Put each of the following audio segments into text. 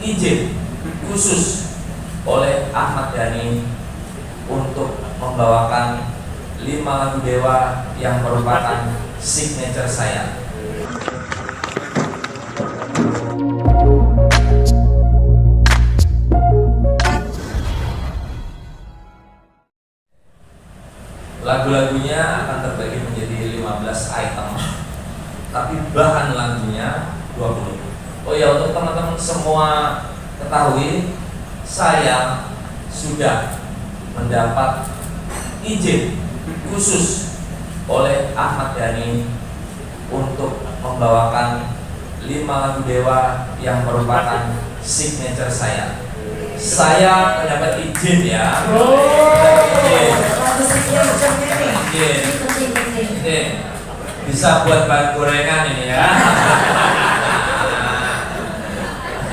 izin khusus oleh Ahmad Dhani untuk membawakan 5 lagu Dewa yang merupakan signature saya. Lagu-lagunya akan terbagi menjadi 15 item, tapi bahan lagunya 20. Oh ya, untuk teman-teman semua ketahui, saya sudah mendapat izin khusus oleh Ahmad Dhani untuk membawakan 5 lagu Dewa yang merupakan signature saya. Saya mendapat izin ya. Izin. Bisa buat bahan gorengan ini ya.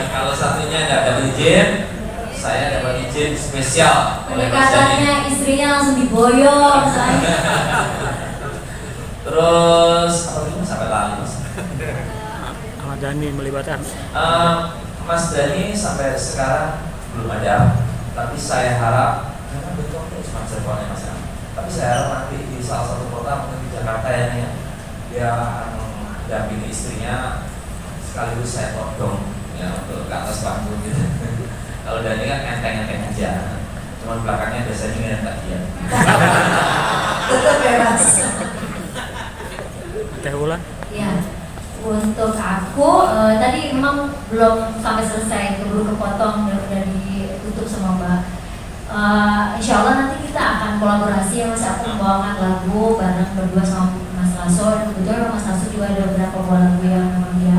Kalau satunya tidak dapat izin, saya dapat izin spesial oleh Mas Dhani. Katanya istrinya langsung diboyong saya. Terus apa itu sampai lali Mas? Ahmad Dhani melibatkan. Mas Dhani sampai sekarang belum ada, tapi saya harap karena bentuknya cuma servernya Mas ya. Tapi saya harap nanti di salah satu kota mungkin di Jakarta ya nih, dia mendampingi istrinya sekaligus saya todong ya untuk ke atas panggung gitu. Kalau Dhani kan enteng-enteng aja, cuma belakangnya biasanya ngentak dia. Tetap ya Mas. Teh Wulan. Ya, untuk aku tadi memang belum sampai selesai, keburu kepotong dan udah ditutup sama Mbak. Insya Allah nanti kita akan kolaborasi ya Mas, aku membawakan lagu bareng berdua sama Mas Lasso. Kebetulan Mas Lasso juga ada beberapa buah lagu yang memang dia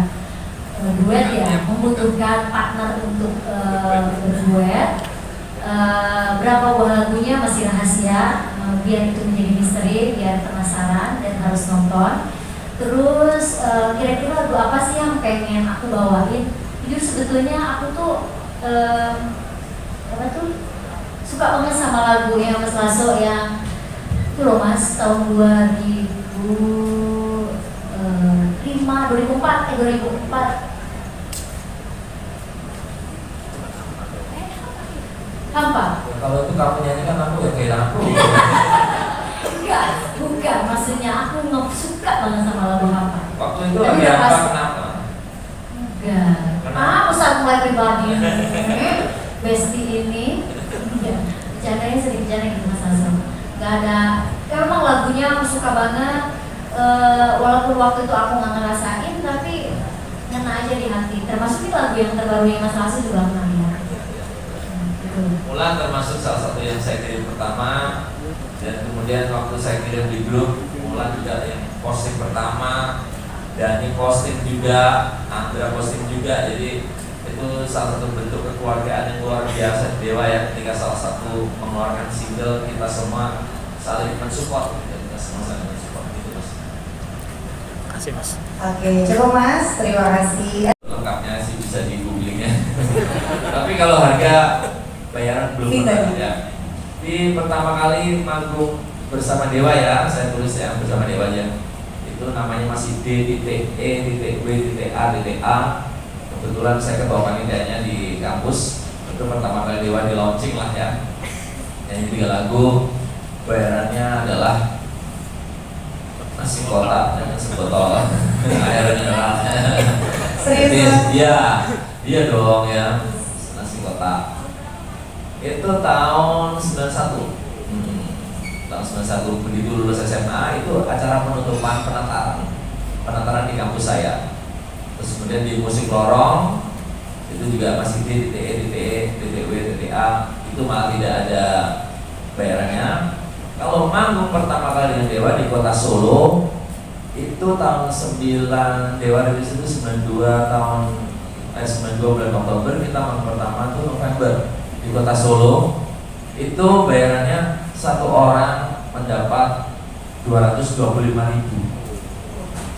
duet ya, membutuhkan partner untuk berduet. Berapa buah lagunya masih rahasia, biar itu menjadi misteri, biar penasaran dan harus nonton. Terus kira-kira lagu apa sih yang pengen aku bawain? Jujur sebetulnya aku tuh suka banget sama lagu yang Mas Lasso yang itu loh Mas, tahun 2004. Hampa. Ya, kalau itu kamu nyanyikan aku ya kayak aku. Enggak, bukan. Maksudnya aku suka banget sama lagu Hampa. Waktu itu lagi apa? Kenapa? Enggak. Ah, usah mulai pribadi. Besti ini. Bercandanya sedikit bercanda gitu Mas Lasso. Enggak ada. Ya memang lagunya aku suka banget. Walaupun waktu itu aku nggak ngerasain, tapi ngena aja di hati. Termasuk di lagu yang terbaru yang Mas Lasso juga ngena di hati. Mulan termasuk salah satu yang saya kirim pertama, dan kemudian waktu saya kirim di grup, Mulan juga yang posting pertama, Dhani posting juga, Andra posting juga. Jadi itu salah satu bentuk kekeluargaan yang luar biasa di Dewa ya, ketika salah satu mengeluarkan single, kita semua saling mensupport dan kita semua saling mensupport gitu Mas. Terima kasih Mas. Oke, coba Mas, terima kasih. Lengkapnya sih bisa di googling ya. Tapi kalau harga bayaran belum pernah ya. Di pertama kali manggung bersama Dewa ya, saya tulis ya bersama Dewa aja. Itu namanya masih D.E.W.A.A. Kebetulan saya ketua panitianya di kampus. Itu pertama kali Dewa di launching lah ya. Nyanyi 3 lagu, bayarannya adalah nasi kotak dengan sebotol air mineral. Serius? Iya dong ya, nasi kotak. Itu tahun 91. Tahun 91 begitu lulus SMA itu acara penutupan penataran di kampus saya. Terus kemudian di musik lorong itu juga masih DTW, itu malah tidak ada bayarannya. Kalau manggung pertama kali dengan Dewa di kota Solo itu tahun 9, Dewa dari situ 92 bulan Oktober, kita manggung pertama itu November di kota Solo. Itu bayarannya satu orang mendapat 225.000.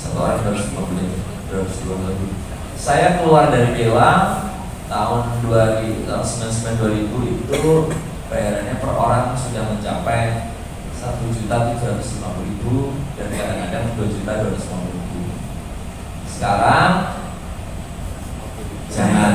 Satu orang 225.000. Saya keluar dari Dewa tahun 99 2000 itu bayarannya per orang sudah mencapai 1.750.000 dan kadang-kadang 2.250.000. Sekarang jangan.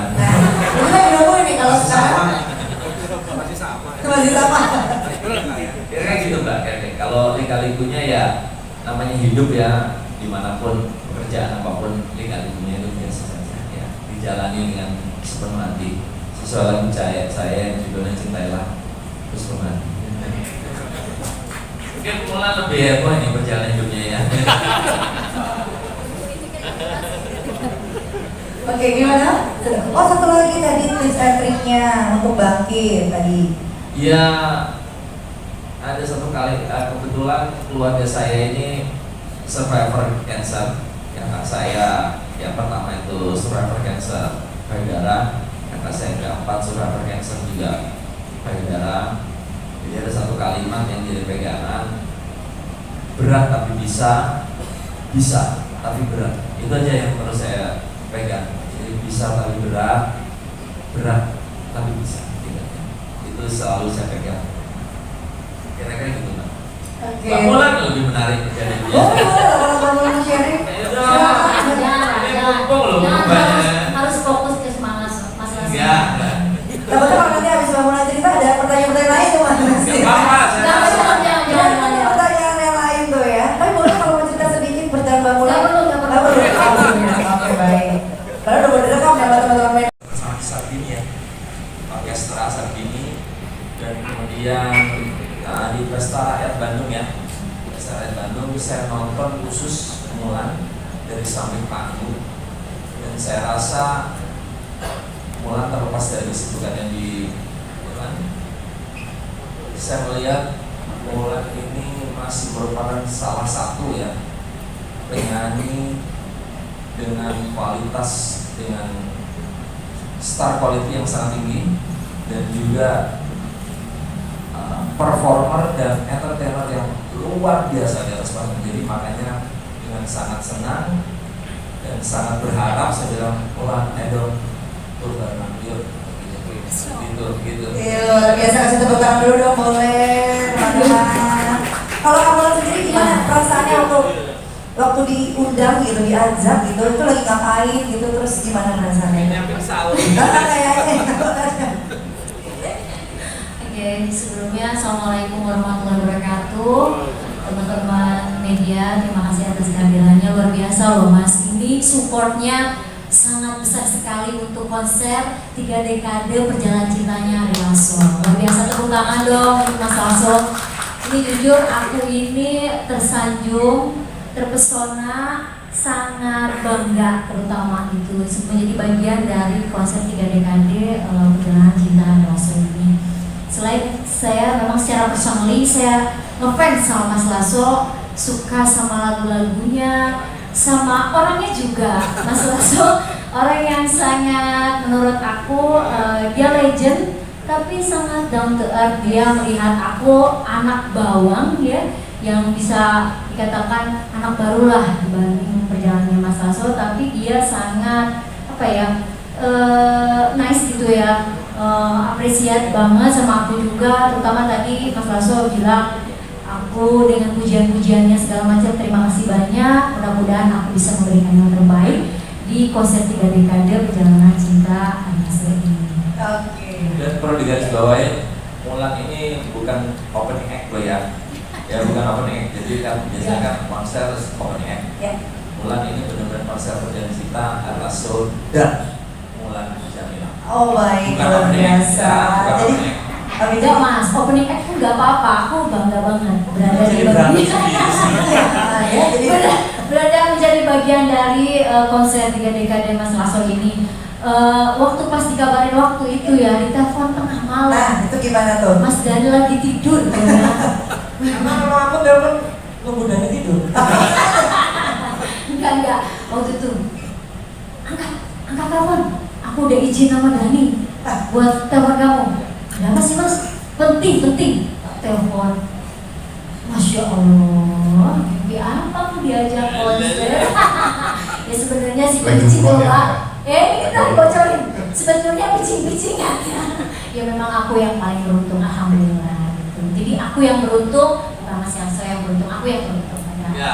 namanya hidup ya, dimanapun pekerjaan apapun lingkungan dunia itu biasa saja ya, dijalani dengan sepenuh hati sesuai lagu saya judulnya Cintailah sepenuh hati. Mungkin Mulan lebih heboh ini perjalanan hidupnya ya. Oke, gimana? Oh, satu lagi tadi tips and triknya untuk bangkit tadi. Ya, ada satu kali kebetulan keluarga saya ini survivor cancer. Kakak saya yang pertama itu survivor cancer payudara, kakak saya yang keempat survivor cancer juga payudara. Jadi ada satu kalimat yang jadi pegangan, berat tapi bisa tapi berat. Itu aja yang terus saya pegang. Jadi bisa tapi berat tapi bisa. Itu selalu saya pegang. Kira-kira gitu Mbak. Oke. Mbak Mulan lebih menarik jadi dia. Oh, kalau kamu sharing. Ayo dong. Ini mumpung loh rupanya. Harus fokus ke masalah. Enggak. Tapi kalau nanti habis bangunan cerita ada pertanyaan-pertanyaan lain tuh Mas. Enggak apa-apa. Jangan pertanyaan yang lain tuh ya. Tapi boleh kalau mau cerita sedikit perjalanan bangunan. Nggak perlu. Oke, baik. Karena udah direkam ya teman-teman. Sama Sarbini ya, orkestra Sarbini, dan kemudian di Pesta Rakyat Bandung ya, Pesta Rakyat Bandung saya nonton khusus Mulan dari samping panggung, dan saya rasa Mulan terlepas dari kesibukan yang di Mulan, saya melihat Mulan ini masih merupakan salah satu ya penyanyi dengan kualitas, dengan star quality yang sangat tinggi, dan juga performer dan entertainer yang luar biasa di atas panggung. Jadi makanya dengan sangat senang dan sangat berharap saya bilang, Mulan, Edo, tur bareng yuk, gitu. Luar biasa, kasih tepuk tangan dulu dong, boleh. Teman-teman. Kalau kamu sendiri gimana perasaannya waktu diundang gitu, diajak gitu, itu lagi ngapain gitu, terus gimana rasanya? Nyamping sahur. Kayaknya. Oke, sebelumnya Assalamualaikum warahmatullahi wabarakatuh. Teman-teman media, terima kasih atas kehadirannya, luar biasa loh Mas. Ini supportnya sangat besar sekali untuk konser 3 dekade perjalanan cintanya Ari Lasso. Luar biasa, tepuk tangan dong untuk Mas Lasso. Ini jujur aku ini tersanjung, terpesona, sangat bangga terutama itu menjadi bagian dari konser 3 dekade perjalanan cinta Ari Lasso ini. Selain saya memang secara personally saya ngefans sama Mas Lasso, suka sama lagu-lagunya, sama orangnya juga. Mas Lasso orang yang sangat menurut aku dia legend tapi sangat down to earth. Dia melihat aku anak bawang ya, yang bisa dikatakan anak barulah dibanding perjalanannya Mas Lasso, tapi dia sangat apa ya, nice gitu ya, apresiat banget sama aku juga. Terutama tadi Mas Lasso bilang aku dengan pujian-pujiannya segala macam, terima kasih banyak, mudah-mudahan aku bisa memberikan yang terbaik di konser 3 dekade perjalanan cinta Ari Lasso ini. Oke. Dan perlu digarisbawahi, Mulan ini bukan opening act loh ya. Ya bukan opening act. Jadi kan biasanya kan konser opening act. Ya. Mulan ini benar-benar konser perjalanan cinta Ari Lasso dan Mulan Jamila. Oh baik, Bukan luar opening act, biasa. ya, bukan Jadi opening act. Enggak Mas, opening act pun nggak apa-apa, aku bangga banget berada di Jadi berarti bagian sendiri sih. ya, jadi berada menjadi bagian dari konser 3 dekade Mas Lasso ini. Waktu pas dikabarin waktu itu ya, di telepon tengah malam, nah itu gimana tuh? Mas Dani lagi tidur ya. Emang kalau aku telepon nunggu Dani tidur. Enggak, waktu itu angkat telepon, aku udah izin sama Dani buat telepon kamu. Kenapa sih Mas? Penting telepon. Masya Allah, mimpi apa aku diajak konser? Ya sebenarnya sih pitching loh Pak. Kita bocorin. Sebetulnya pitching-pitchingan ya memang aku yang paling beruntung, alhamdulillah gitu. Jadi aku yang beruntung, bukan Mas Yanso yang beruntung, aku yang beruntung pada Ya,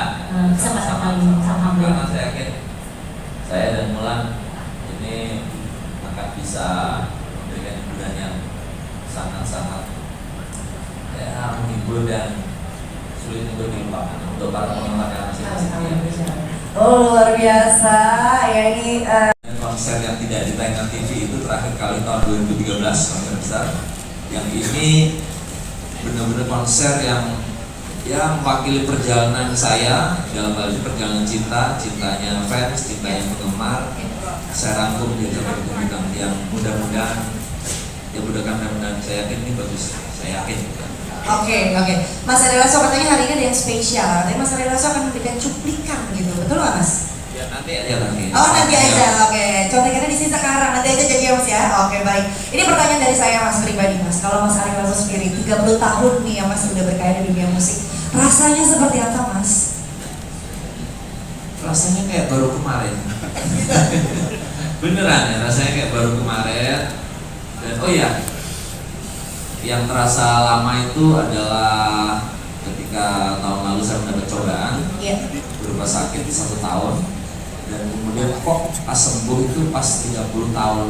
kesempatan kali ini, karena alhamdulillah. saya yakin saya dan Mulan ini akan bisa memberikan hiburan yang sangat-sangat ya menghibur dan sulit untuk dilupakan. untuk para penggemar masing-masing. Oh luar biasa ya ini. Konser yang tidak ditayangkan TV itu terakhir kali tahun 2013, konser besar. Yang ini benar-benar konser yang mewakili perjalanan saya dalam hal ini perjalanan cinta, cintanya fans, cintanya penggemar. Saya rangkum menjadi satu bidang yang mudah-mudahan saya yakin ini bagus. Saya yakin. Oke. Mas Arielaso katanya hari ini ada yang spesial. Tapi Mas Arielaso akan memberikan cuplikan gitu, betul nggak Mas? Ya nanti aja nanti. Oh nanti aja, oke. Contekannya di sini sekarang, nanti aja jadi ya Mas ya. Oke baik. Ini pertanyaan dari saya Mas pribadi Mas. Kalau Mas Arielaso sendiri 30 tahun nih ya Mas udah berkarya di dunia musik, rasanya seperti apa Mas? Rasanya kayak baru kemarin. Beneran ya, rasanya kayak baru kemarin. Dan oh iya, yang terasa lama itu adalah ketika tahun lalu saya mendapat cobaan berupa sakit 1 tahun, dan kemudian kok pas sembuh itu pas 30 tahun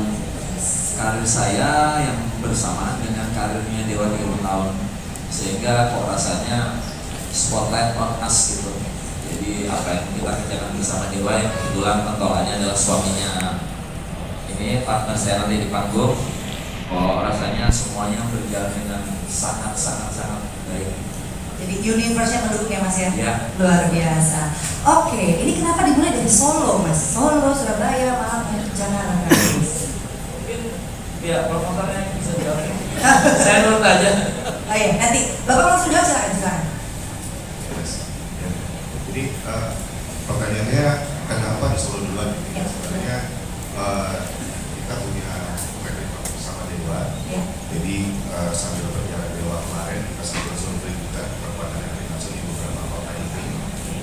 karir saya yang bersamaan dengan karirnya Dewa 30 tahun, sehingga kok rasanya spotlight on us gitu. Jadi apa yang kita kerjakan bersama Dewa, yang kebetulan pentolannya adalah suaminya ini partner saya nanti di panggung, rasanya semuanya berjalan dengan sangat baik. Jadi universe-nya mendukung ya Mas ya? Ya. Luar biasa. Oke, ini kenapa dimulai dari Solo Mas? Solo, Surabaya, Malang, Jakarta. Mungkin ya promotornya bisa jawab. Saya nurut aja. Oh iya, nanti Bapak langsung jawab silakan. Jadi pertanyaannya kenapa di Solo duluan? Sebenarnya kita punya rekrutmen bersama Dewa. Jadi sambil berjalan Dewa kemarin kita sambil survei juga perkuatan langsung di beberapa kota ini.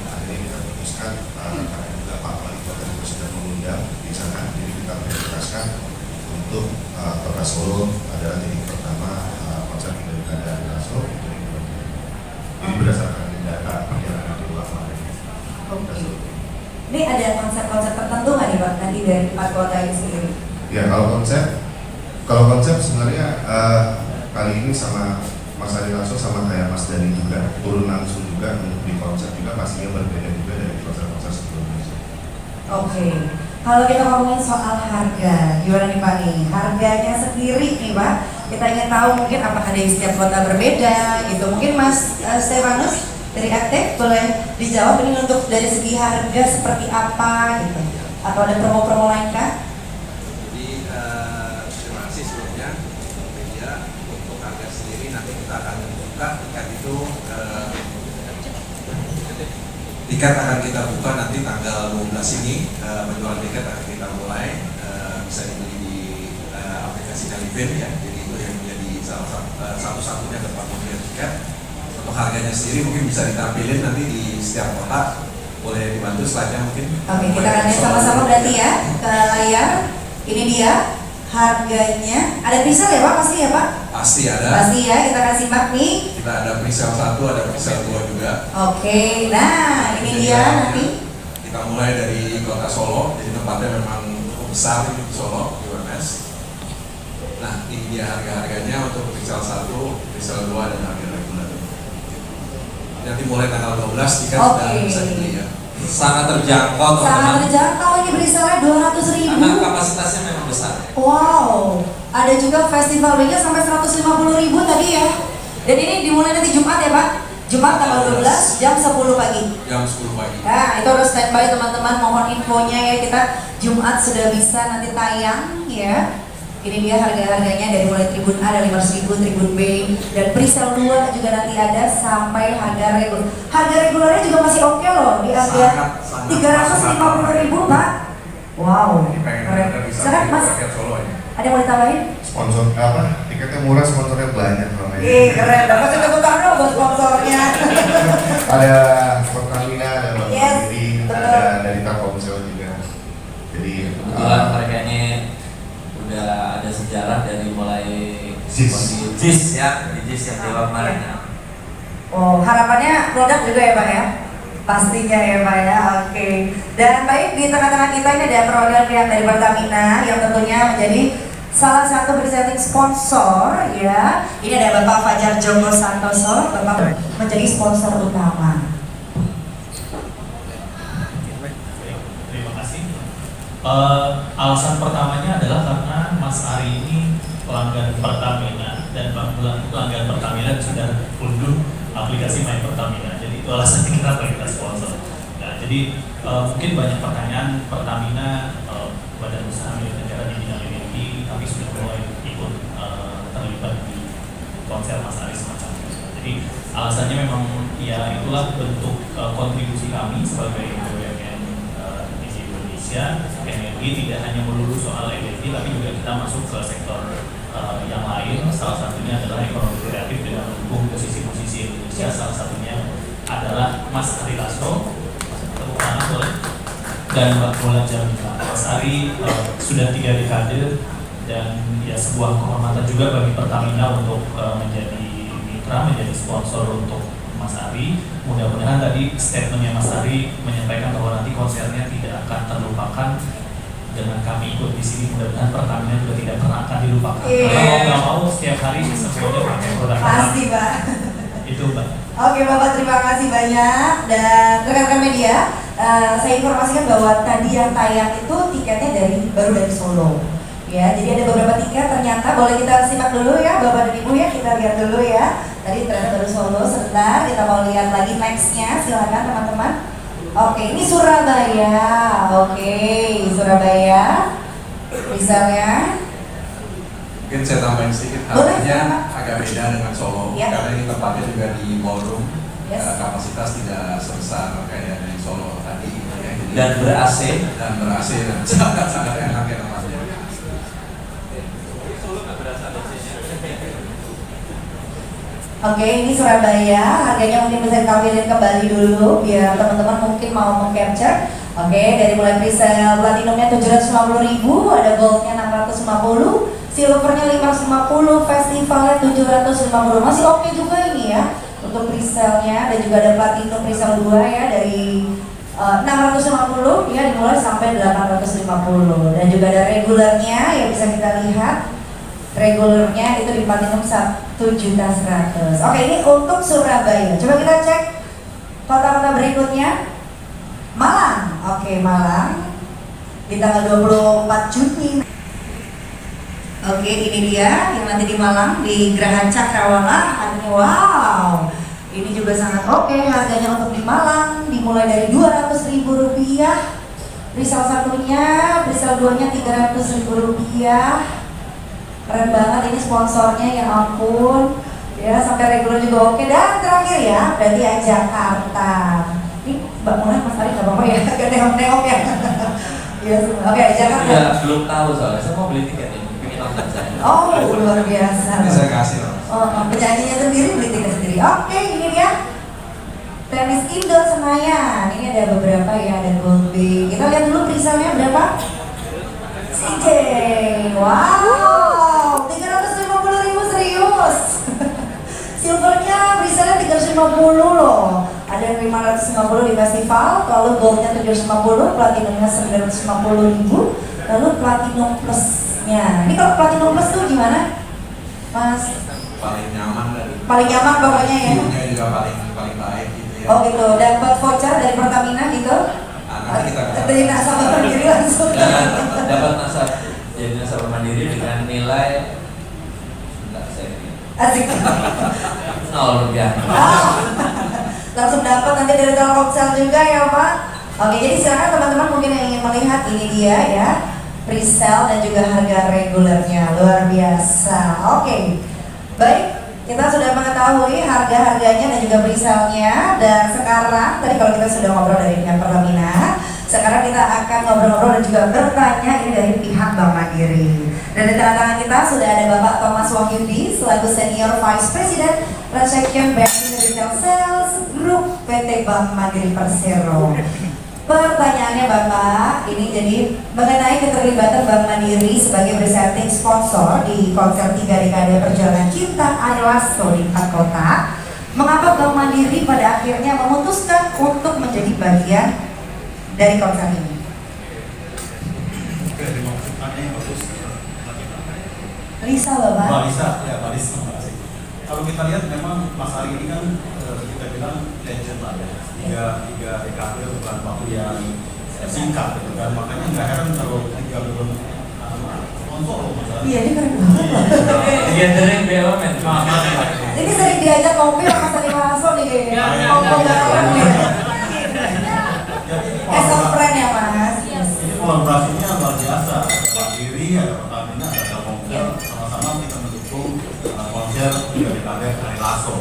Akhirnya kita putuskan karena juga Pak Wali Kota juga sudah mengundang di sana, jadi kita prioritaskan untuk Kota Solo adalah titik pertama konser dari Kanda Solo. Jadi berdasarkan data perjalanan Dewa kemarin. Ini ada konsep-konsep tertentu nggak nih Pak nanti dari 4 kota ini sendiri? Ya kalau konsep sebenarnya kali ini sama Mas Arielaso sama kayak Mas Dani juga turun langsung juga untuk di konsep juga pastinya berbeda juga dari konser-konser sebelumnya. Oke. Kalau kita ngomongin soal harga, gimana nih Pak nih? Harganya sendiri nih Pak, kita ingin tahu mungkin apakah dari setiap kota berbeda gitu. Mungkin Mas Stefanus dari Aktif boleh dijawab ini untuk dari segi harga seperti apa gitu, atau ada promo-promo lain kah? Jadi terima kasih sebelumnya media untuk harga sendiri nanti kita akan buka tiket akan kita buka nanti tanggal 12 ini, penjualan tiket akan kita mulai, bisa dibeli di aplikasi Kalivin ya, jadi itu yang menjadi satu-satunya tempat pembelian tiket. Untuk harganya sendiri mungkin bisa ditampilin nanti di setiap kota, boleh dibantu slide-nya mungkin. Oke, kita akan lihat sama-sama berarti ya ke layar. Ini dia harganya. Ada presale ya Pak? Pasti ya Pak? Pasti ada. Pasti ya, kita akan simak nih. Kita ada presale 1, ada presale 2 juga. Oke, nah ini dia nanti. Kita mulai dari kota Solo, jadi tempatnya memang cukup besar di Solo, di UMS. Nah, ini dia harga-harganya untuk presale 1, presale 2, dan harga reguler. Nanti mulai tanggal 12 tiket sudah bisa dibeli ya. Sangat terjangkau Sangat teman-teman. terjangkau, ini presale 200.000. Karena kapasitasnya memang besar. Wow, ada juga festival weeknya sampai 150.000 tadi ya. Dan ini dimulai nanti Jumat ya Pak? Jumat tanggal 12 jam 10 pagi. Jam 10 pagi. Nah, itu harus standby teman-teman, mohon infonya ya, kita Jumat sudah bisa nanti tayang ya. Ini dia harga-harganya dari mulai Tribun A ada 500.000, Tribun B, dan presale 2 juga nanti ada sampai harga reguler. Harga regulernya juga masih oke loh, di harga 350.000 Pak. Wow, keren. Sekarang Mas, ada yang mau ditambahin? Sponsor apa? Tiketnya murah, sponsornya banyak namanya. Keren, dapat tepuk tangan dong buat sponsornya. Ada Pertamina, ada Bank Yes, Mandiri, betul. ada dari Telkomsel juga. Jadi Kebetulan mereka ini udah ada sejarah dari mulai JIS. JIS ya, di JIS yang Dewa kemarin. Oh, harapannya produk juga ya Pak ya? Pastinya ya Pak ya, oke. Dan baik, di tengah-tengah kita ini ada perwakilan pihak dari Pertamina yang tentunya menjadi salah satu presenting sponsor ya. Ini ada Bapak Fajar Joko Santoso, Bapak menjadi sponsor utama. Alasan pertamanya adalah karena Mas Ari ini pelanggan Pertamina dan pelanggan Pertamina sudah unduh aplikasi My Pertamina. Jadi itu alasannya kenapa kita sponsor. Nah, jadi mungkin banyak pertanyaan Pertamina, badan usaha milik negara di bidang energi, tapi sudah mulai ikut terlibat di konser Mas Ari semacam itu. Jadi alasannya memang ya itulah bentuk kontribusi kami sebagai BUMN di Indonesia. Energi tidak hanya melulu soal energi, tapi juga kita masuk ke sektor yang lain. Salah satunya adalah ekonomi kreatif dengan mendukung posisi-posisi Indonesia. Salah satunya adalah Mas Ari Lasso, tepuk tangan boleh, dan Mbak Mulan Jamila. Mas Ari sudah 3 dekade dan ya sebuah kehormatan juga bagi Pertamina untuk menjadi mitra, menjadi sponsor untuk Mas Ari. Mudah-mudahan tadi statementnya Mas Ari menyampaikan bahwa nanti konsernya tidak akan terlupakan dengan kami ikut di sini. Mudah-mudahan Pertamina juga tidak pernah akan dilupakan. Karena mau nggak mau setiap hari semuanya pakai produk Pasti, Pak. itu, Mbak. Oke Bapak, terima kasih banyak. Dan rekan-rekan media, saya informasikan bahwa tadi yang tayang itu tiketnya baru dari Solo. Ya, jadi ada beberapa tiket ternyata, boleh kita simak dulu ya Bapak dan Ibu ya, kita lihat dulu ya. Tadi ternyata baru Solo, sebentar kita mau lihat lagi nextnya, silakan teman-teman. Oke, ini Surabaya. Oke, Surabaya. Misalnya Mungkin saya tambahin sedikit, Boleh, harganya agak beda dengan Solo, Ya. karena ini tempatnya juga di ballroom. Yes. Kapasitas tidak sebesar kayak di Solo tadi ya, jadi- Dan ber-AC. dan ber-AC dan sangat-sangat enak ya tempatnya. Oke, ini Surabaya, harganya mungkin bisa ditampilin kembali dulu biar teman-teman mungkin mau meng-capture. Oke, dari mulai presale platinumnya 750.000, ada goldnya 650, silvernya 550, festivalnya 750. Masih oke juga ini ya untuk presale-nya, dan juga ada platinum presale 2 ya dari 650 ya dimulai sampai 850, dan juga ada regulernya yang bisa kita lihat. Regulernya itu di platinum 1.100.000. Oke, ini untuk Surabaya. Coba kita cek kota-kota berikutnya. Malang. Oke, Malang di tanggal 24 Juni. Oke, ini dia yang nanti di Malang di Geraha Cakrawala. Harganya wow. Ini juga sangat oke. Harganya untuk di Malang dimulai dari Rp200.000. Presale satunya, presale 2-nya Rp300.000. Keren banget ini sponsornya, ya ampun ya, sampai reguler juga oke. Dan terakhir ya, berarti ya Jakarta. Ini Mbak Mona, Mas Ari nggak apa-apa ya, agak nengok-nengok ya. Ya, oke, Jakarta. Ya, belum tahu soalnya, saya mau beli tiket ini, pengen nonton saya. Oh, luar biasa. Ini saya kasih loh. Oh, penyanyinya sendiri, beli tiket sendiri. Oke, ini dia tenis indoor Senayan. Ini ada beberapa ya, ada Gold Bay. Kita lihat dulu presale-nya berapa? CJ, wow, 350.000 serius. Silvernya presale 350 loh. Ada yang 550 di festival, lalu goldnya 750, platinumnya 950.000, lalu platinum plusnya. Ini kalau platinum plus tuh gimana, Mas? Paling nyaman dari. Paling nyaman pokoknya ya. View-nya juga paling baik gitu ya. Oh gitu, dapat voucher dari Pertamina gitu. Nanti kita Dari nasabah mandiri langsung. Dan dapat jadi nasabah mandiri dengan nilai enggak saya Asik. 0 rupiah. Langsung dapat nanti dari Telkomsel juga ya Pak. Oke, jadi silakan teman-teman mungkin yang ingin melihat ini dia ya, presale dan juga harga regulernya luar biasa. Oke, baik, kita sudah mengetahui harga-harganya dan juga presale-nya. Dan sekarang tadi kalau kita sudah ngobrol dari pihak Pertamina, sekarang kita akan ngobrol-ngobrol dan juga bertanya ini dari pihak Bank Mandiri. Dan di tengah-tengah kita sudah ada Bapak Thomas Wahyudi selaku Senior Vice President Transaction Banking Retail Sales Group PT Bank Mandiri Persero. Pertanyaannya Bapak, ini jadi mengenai keterlibatan Bank Mandiri sebagai presenting sponsor di konser 3 dekade perjalanan cinta Ari Lasso di 4 kota. Mengapa Bank Mandiri pada akhirnya memutuskan untuk menjadi bagian dari konser ini? Lisa Bapak. Mbak Lisa, ya Mbak Lisa, terima kasih. Kalau kita lihat memang Mas Ari ini kan kita bilang legend lah ya, tiga dekade bukan waktu yang singkat gitu kan, makanya nggak heran kalau ketika belum sponsor misalnya. Iya, ini keren banget loh. Gathering BUMN. Ini sering diajak ngopi sama Sani Mahaso nih kayaknya. Ngomong bareng nih. As a friend ya Mas. Ini kolaborasinya luar biasa. Ada Mandiri, ada Pertamina, ada Telkomsel, sama-sama kita mendukung konser dari kader dari Lasso.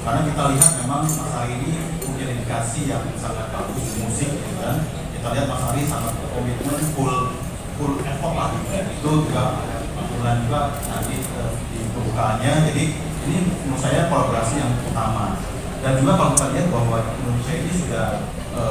Karena kita lihat memang Mas Ari ini punya dedikasi yang sangat bagus di musik, gitu kan. Kita lihat Mas Ari sangat komitmen full effort lah. Itu juga kebetulan juga nanti di pembukaannya. Jadi ini menurut saya kolaborasi yang utama. Dan juga kalau kita lihat bahwa Indonesia ini sudah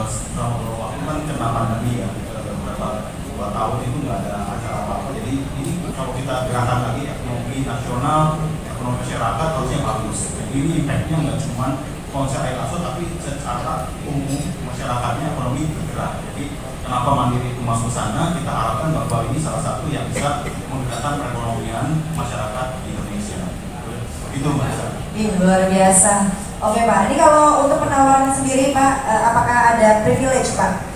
selama beberapa waktu kan kena pandemi ya, beberapa 2 tahun itu nggak ada acara apa-apa. Jadi ini kalau kita gerakan lagi ekonomi nasional, ekonomi masyarakat harusnya bagus. Jadi ini impact-nya nggak cuma konser Ari Lasso, tapi secara umum masyarakatnya ekonomi bergerak. Jadi kenapa Mandiri itu masuk sana, kita harapkan bahwa ini salah satu yang bisa menggerakkan perekonomian masyarakat di Indonesia. Itu Mbak. Ih, luar biasa. Oke Pak, ini kalau untuk penawaran sendiri Pak, apakah ada privilege Pak